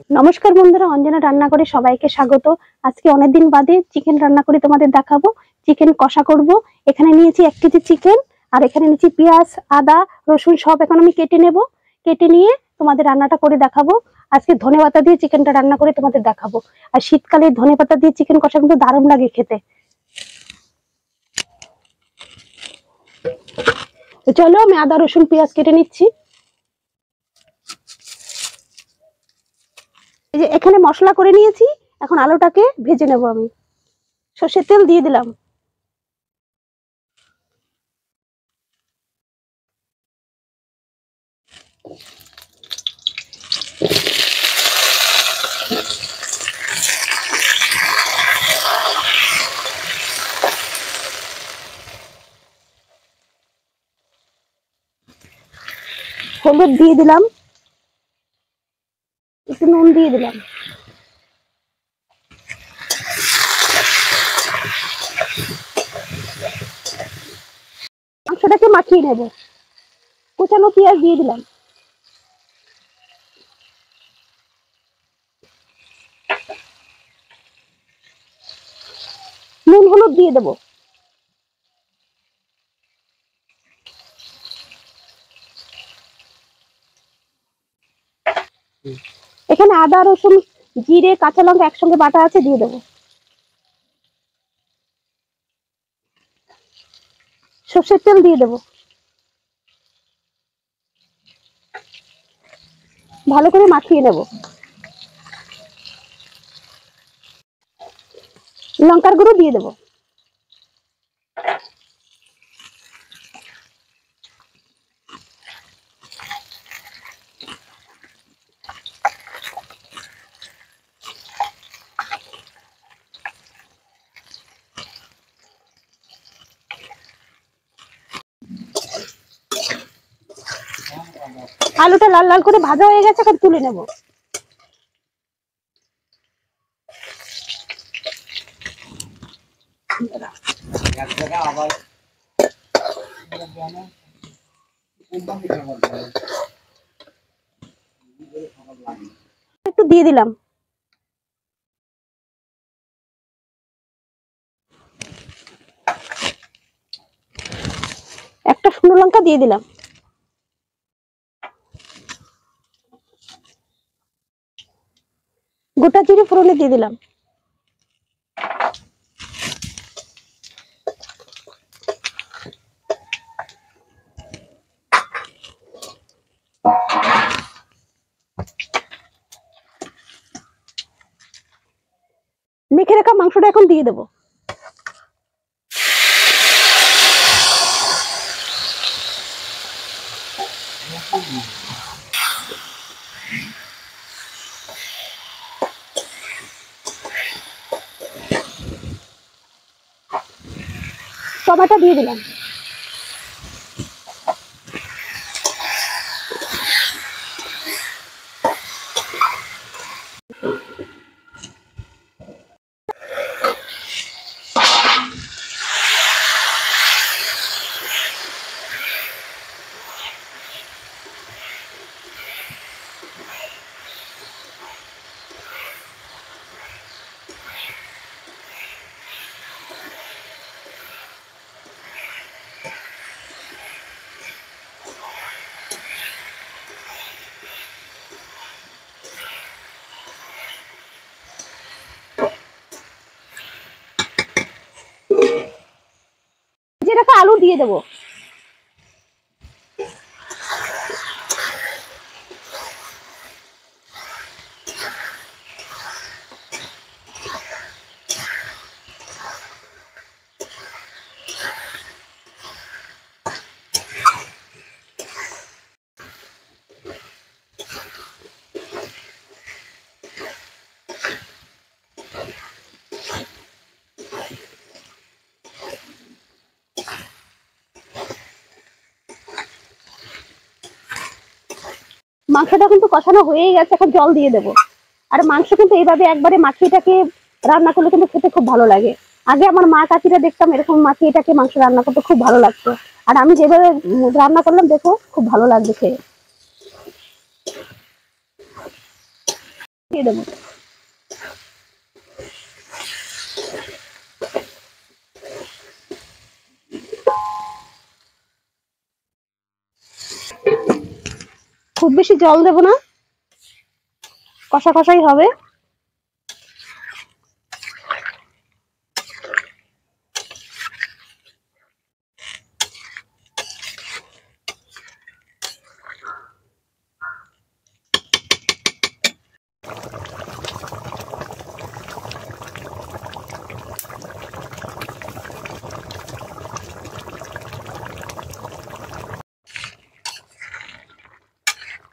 নমস্কার বন্ধুরা, অঞ্জনা রান্না করে সবাইকে স্বাগত। আজকে অনেকদিন বাদে চিকেন রান্না করে তোমাদের দেখাবো। চিকেন কষা করব। এখানে নিয়েছি 1 কেজি চিকেন, আর এখানে নিয়েছি পেঁয়াজ, আদা, রসুন সব এখন আমি কেটে নেব। কেটে নিয়ে তোমাদের রান্নাটা করে দেখাবো। আজকে ধনেপাতা দিয়ে চিকেনটা রান্না করে তোমাদের দেখাবো। আর শীতকালে ধনেপাতা দিয়ে চিকেন কষা কিন্তু দারুণ লাগে খেতে। তো চলো আমি আদা, রসুন, পেঁয়াজ কেটে নিচ্ছি। এই যে এখানে মশলা করে নিয়েছি, এখন আলুটাকে ভেজে নেব আমি। সর্ষের তেল দিয়ে দিলাম। হলুদ দিয়ে দিলাম, একটু নুন দিয়ে দিলাম। মাংসটাকে মাখিয়ে নেব। কুচানো পেঁয়াজ দিয়ে দিলাম। নুন হলুদ দিয়ে দেবো। এখানে আদা, রসুন, জিরে, কাঁচা লঙ্কা একসঙ্গে বাটা আছে, দিয়ে দেবো। সর্ষের তেল দিয়ে দেবো। ভালো করে মাখিয়ে নেব। লঙ্কার গুঁড়ো দিয়ে দেবো। আলুটা লাল লাল করে ভাজা হয়ে গেছে, এখন তুলে নেব। একটু দিয়ে দিলাম। একটা শুকনো লঙ্কা দিয়ে দিলাম। গোটা জিরে ফোড়নে দিয়ে দিলাম। মেখে রাখা মাংসটা এখন দিয়ে দেবো। টমেটো দিয়ে দিলাম। ভেজে রাখা আলু দিয়ে দেবো। মাংসটা কিন্তু কষানো হয়ে গেছে, এখন জল দিয়ে দেবো। আর মাংস কিন্তু এইভাবে একবারে মাখিয়েটাকে রান্না করলে কিন্তু খেতে খুব ভালো লাগে। আগে আমার মা কাকিরা দেখতাম এরকম মাখিয়েটাকে মাংস রান্না করতে খুব ভালো লাগতো। আর আমি যেভাবে রান্না করলাম দেখো, খুব ভালো লাগছে খেয়ে। দিয়ে দেবো। খুব বেশি জল দেবো না, কষা কষাই হবে।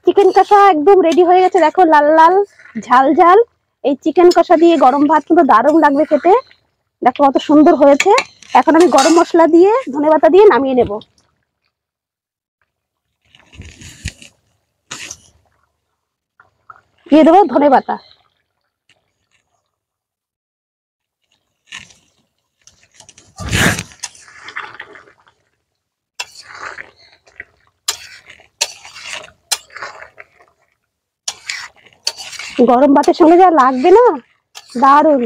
চিকেন কষা একদম রেডি হয়ে গেছে, দেখো লাল লাল ঝাল ঝাল। এই চিকেন কষা দিয়ে গরম ভাত কিন্তু দারুণ লাগবে খেতে। দেখো কত সুন্দর হয়েছে। এখন আমি গরম মশলা দিয়ে ধনেপাতা দিয়ে নামিয়ে নেব। দিয়ে দেবো ধনেপাতা। গরম ভাতের সঙ্গে যা লাগবে না, দারুণ।